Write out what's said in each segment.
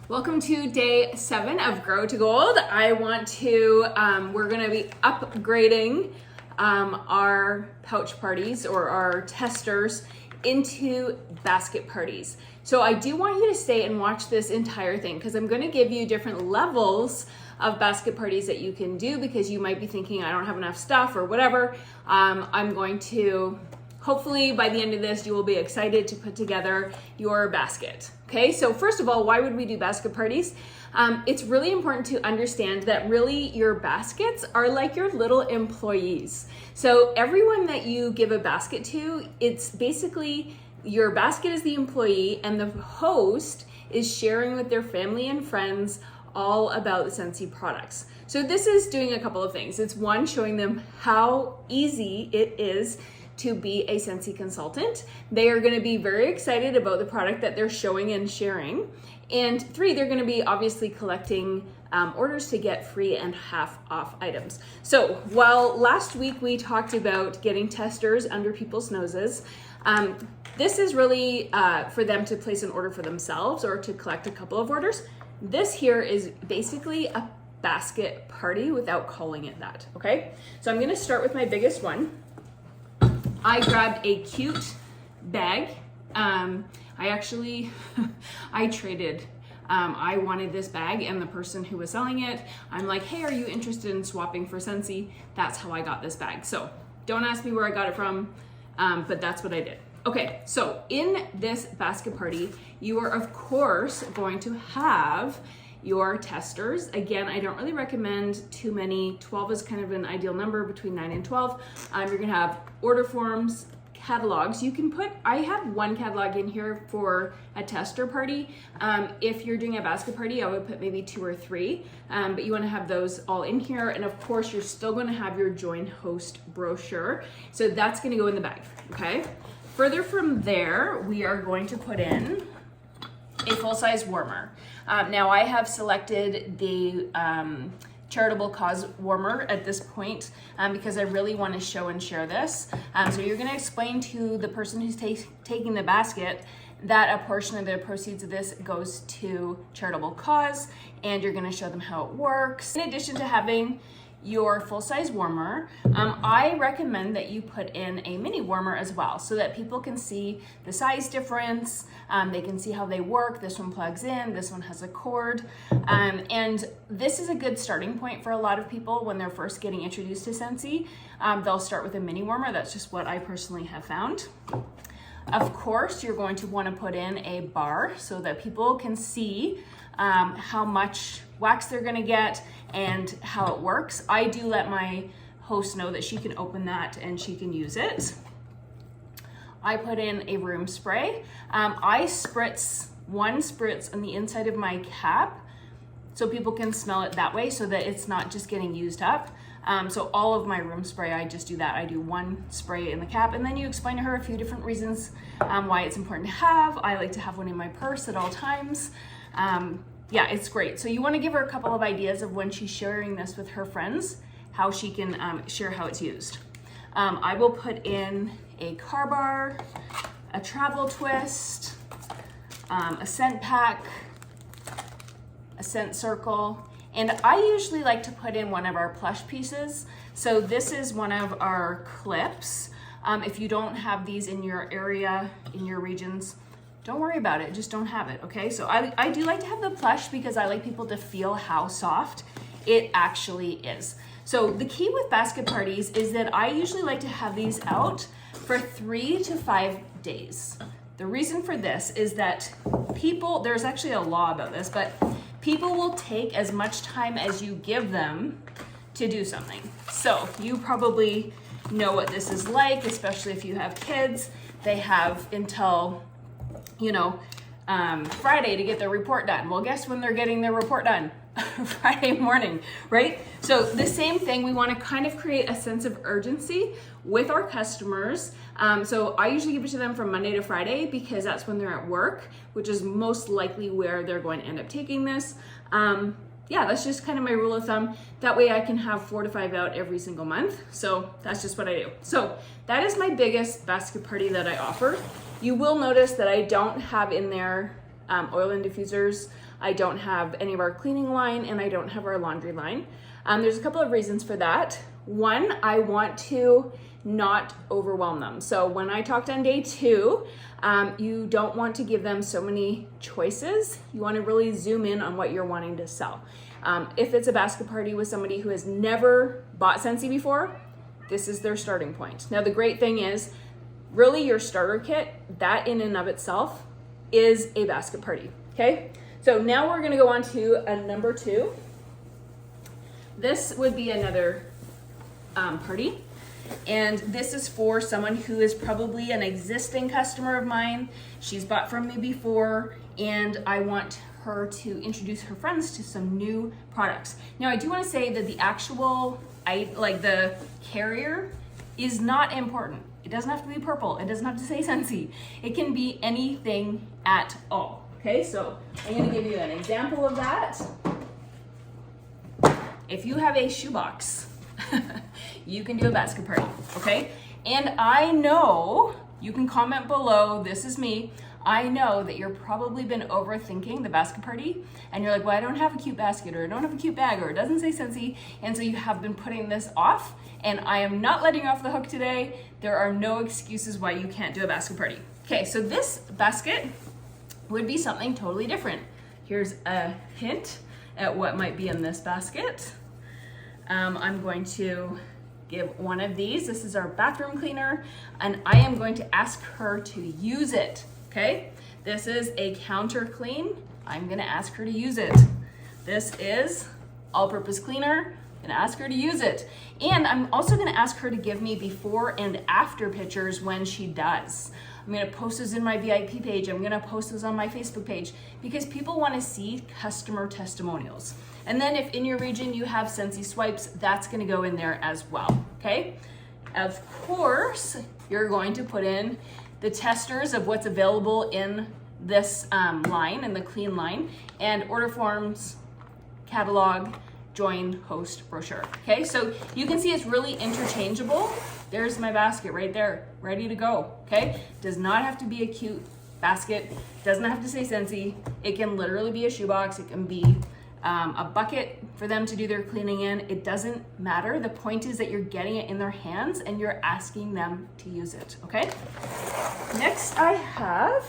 Welcome to day 7 of Grow to Gold. I want to, we're gonna be upgrading our pouch parties or our testers into basket parties. So I do want you to stay and watch this entire thing because I'm gonna give you different levels of basket parties that you can do because you might be thinking I don't have enough stuff or whatever. I'm going to, hopefully by the end of this, you will be excited to put together your basket. Okay, so first of all, why would we do basket parties? It's really important to understand that really your baskets are like your little employees. So everyone that you give a basket to, it's basically your basket is the employee and the host is sharing with their family and friends all about the Scentsy products. So this is doing a couple of things. It's one, showing them how easy it is to be a Scentsy consultant. They are gonna be very excited about the product that they're showing and sharing. And 3, they're gonna be obviously collecting orders to get free and half off items. So while last week we talked about getting testers under people's noses, this is really for them to place an order for themselves or to collect a couple of orders. This here is basically a basket party without calling it that, okay? So I'm gonna start with my biggest one. I grabbed a cute bag. I actually, I traded. I wanted this bag and the person who was selling it, I'm like, hey, are you interested in swapping for Scentsy? That's how I got this bag. So don't ask me where I got it from, but that's what I did. Okay, so in this basket party, you are of course going to have your testers. Again, I don't really recommend too many. 12 is kind of an ideal number, between 9 and 12. You're gonna have order forms, catalogs. You can put, I have one catalog in here for a tester party. If you're doing a basket party, I would put maybe 2 or 3, but you wanna have those all in here. And of course, you're still gonna have your join host brochure. So that's gonna go in the bag, okay? Further from there, we are going to put in a full-size warmer. Now I have selected the charitable cause warmer at this point because I really want to show and share this. So you're going to explain to the person who's taking the basket that a portion of the proceeds of this goes to charitable cause, and you're going to show them how it works. In addition to having your full-size warmer, I recommend that you put in a mini warmer as well so that people can see the size difference, they can see how they work. This one plugs in, this one has a cord, and this is a good starting point for a lot of people when they're first getting introduced to Scentsy. They'll start with a mini warmer. That's just what I personally have found. Of course, you're going to want to put in a bar so that people can see how much wax they're going to get and how it works. I do let my host know that she can open that and she can use it. I put in a room spray. I spritz one spritz on the inside of my cap so people can smell it that way so that it's not just getting used up. So all of my room spray, I just do that. I do one spray in the cap, and then you explain to her a few different reasons why it's important to have. I like to have one in my purse at all times. Yeah, it's great. So you want to give her a couple of ideas of when she's sharing this with her friends, how she can share how it's used. I will put in a car bar, a travel twist, a scent pack, a scent circle, and I usually like to put in one of our plush pieces. So this is one of our clips. If you don't have these in your area, in your regions, don't worry about it, just don't have it, okay? So I do like to have the plush because I like people to feel how soft it actually is. So the key with basket parties is that I usually like to have these out for 3 to 5 days. The reason for this is that people, there's actually a law about this, but people will take as much time as you give them to do something. So you probably know what this is like, especially if you have kids. They have until Friday to get their report done. Well, guess when they're getting their report done? Friday morning, right? So the same thing, we want to kind of create a sense of urgency with our customers. So I usually give it to them from Monday to Friday because that's when they're at work, which is most likely where they're going to end up taking this. Yeah, that's just kind of my rule of thumb. That way I can have 4 to 5 out every single month. So that's just what I do. So that is my biggest basket party that I offer. You will notice that I don't have in there oil and diffusers. I don't have any of our cleaning line, and I don't have our laundry line. There's a couple of reasons for that. One, I want to not overwhelm them. So when I talked on day 2, you don't want to give them so many choices. You want to really zoom in on what you're wanting to sell. If it's a basket party with somebody who has never bought Scentsy before, this is their starting point. Now the great thing is, really your starter kit, that in and of itself is a basket party, okay? So now we're gonna go on to a number 2. This would be another party. And this is for someone who is probably an existing customer of mine. She's bought from me before, and I want her to introduce her friends to some new products. Now, I do want to say that the actual, the carrier is not important. It doesn't have to be purple. It doesn't have to say Scentsy. It can be anything at all. Okay, so I'm going to give you an example of that. If you have a shoebox, you can do a basket party, okay? And I know, you can comment below, this is me, I know that you're probably been overthinking the basket party, and you're like, well, I don't have a cute basket, or I don't have a cute bag, or it doesn't say Scentsy, and so you have been putting this off, and I am not letting you off the hook today. There are no excuses why you can't do a basket party. Okay, so this basket would be something totally different. Here's a hint at what might be in this basket. I'm going to give one of these. This is our bathroom cleaner, and I am going to ask her to use it, okay? This is a counter clean. I'm gonna ask her to use it. This is all-purpose cleaner. I'm gonna ask her to use it. And I'm also gonna ask her to give me before and after pictures when she does. I'm gonna post those in my VIP page. I'm gonna post those on my Facebook page because people wanna see customer testimonials. And then if in your region you have Scentsy swipes, that's gonna go in there as well, okay? Of course, you're going to put in the testers of what's available in this line, in the clean line, and order forms, catalog, join, host, brochure, okay? So you can see it's really interchangeable. There's my basket right there, ready to go, okay? Does not have to be a cute basket, doesn't have to say Scentsy. It can literally be a shoebox, it can be a bucket for them to do their cleaning in. It doesn't matter. The point is that you're getting it in their hands and you're asking them to use it, okay? Next I have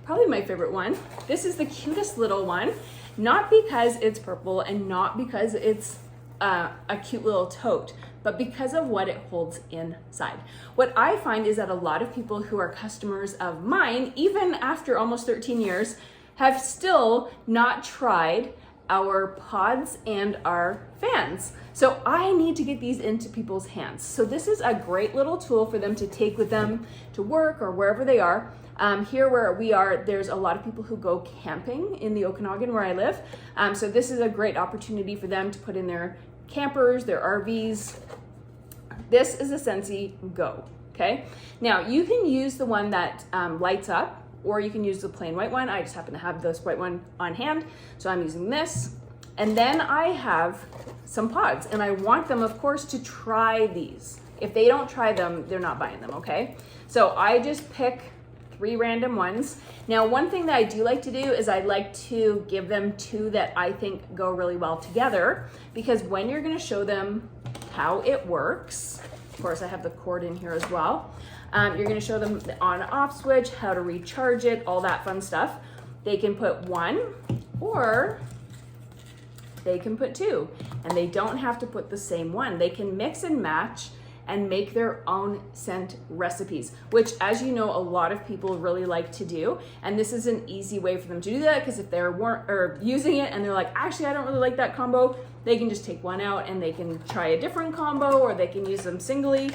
probably my favorite one. This is the cutest little one, not because it's purple and not because it's a cute little tote, but because of what it holds inside. What I find is that a lot of people who are customers of mine, even after almost 13 years, have still not tried our pods and our fans. So I need to get these into people's hands. So this is a great little tool for them to take with them to work or wherever they are. Here where we are, there's a lot of people who go camping in the Okanagan where I live. So this is a great opportunity for them to put in their campers, their RVs. This is a Scentsy Go, okay? Now you can use the one that lights up, or you can use the plain white one. I just happen to have this white one on hand, so I'm using this. And then I have some pods, and I want them, of course, to try these. If they don't try them, they're not buying them, okay? So I just pick 3 random ones. Now, one thing that I do like to do is I like to give them 2 that I think go really well together, because when you're gonna show them how it works, of course I have the cord in here as well, you're gonna show them the on-off switch, how to recharge it, all that fun stuff. They can put 1 or they can put 2, and they don't have to put the same one. They can mix and match and make their own scent recipes, which, as you know, a lot of people really like to do. And this is an easy way for them to do that, because if they're using it and they're like, actually, I don't really like that combo, they can just take one out and they can try a different combo, or they can use them singly.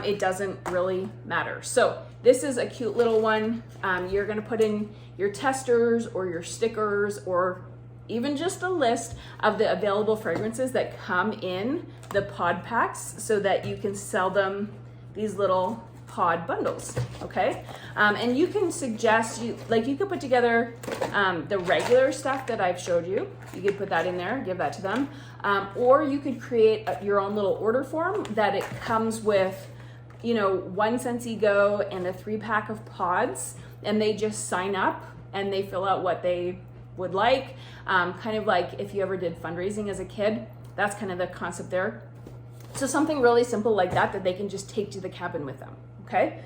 It doesn't really matter. So this is a cute little one. You're gonna put in your testers or your stickers, or even just a list of the available fragrances that come in the pod packs, so that you can sell them these little pod bundles, okay? And you can suggest, you could put together the regular stuff that I've showed you. You could put that in there, give that to them. Or you could create your own little order form that it comes with, 1 Scentsy Go and a 3-pack of pods, and they just sign up and they fill out what they would like. Kind of like if you ever did fundraising as a kid, that's kind of the concept there. So something really simple like that they can just take to the cabin with them, okay?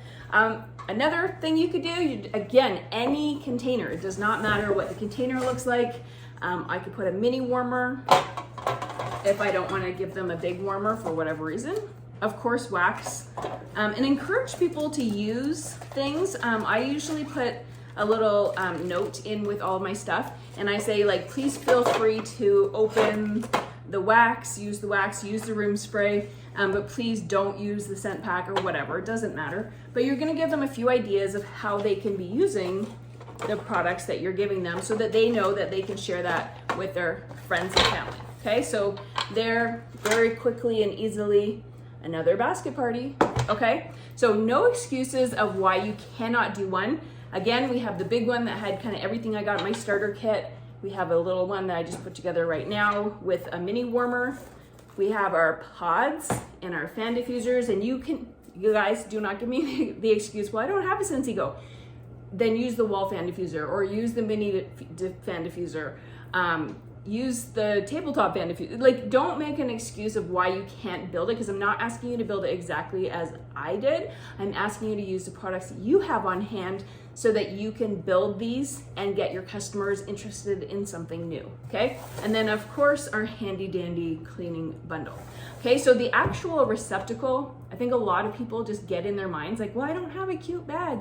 Another thing you could do, again, any container, it does not matter what the container looks like. I could put a mini warmer if I don't want to give them a big warmer for whatever reason. Of course, wax, and encourage people to use things. I usually put a little note in with all of my stuff, and I say, like, please feel free to open the wax, use the room spray, but please don't use the scent pack or whatever, it doesn't matter. But you're gonna give them a few ideas of how they can be using the products that you're giving them so that they know that they can share that with their friends and family, okay? So they're very quickly and easily another basket party, okay? So no excuses of why you cannot do one. Again, we have the big one that had kind of everything I got in my starter kit. We have a little one that I just put together right now with a mini warmer. We have our pods and our fan diffusers, and you guys do not give me the excuse, well, I don't have a Scentsy Go. Then use the wall fan diffuser or use the mini fan diffuser. Use the tabletop fan diffuser. Like, don't make an excuse of why you can't build it, because I'm not asking you to build it exactly as I did. I'm asking you to use the products that you have on hand so that you can build these and get your customers interested in something new, okay? And then of course, our handy dandy cleaning bundle. Okay, so the actual receptacle, I think a lot of people just get in their minds like, well, I don't have a cute bag.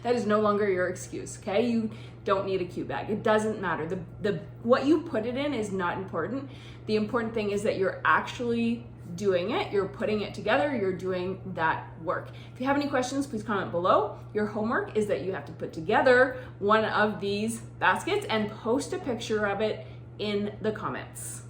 That is no longer your excuse, okay? You don't need a cute bag. It doesn't matter. What you put it in is not important. The important thing is that you're actually doing it, you're putting it together, you're doing that work. If you have any questions, please comment below. Your homework is that you have to put together one of these baskets and post a picture of it in the comments.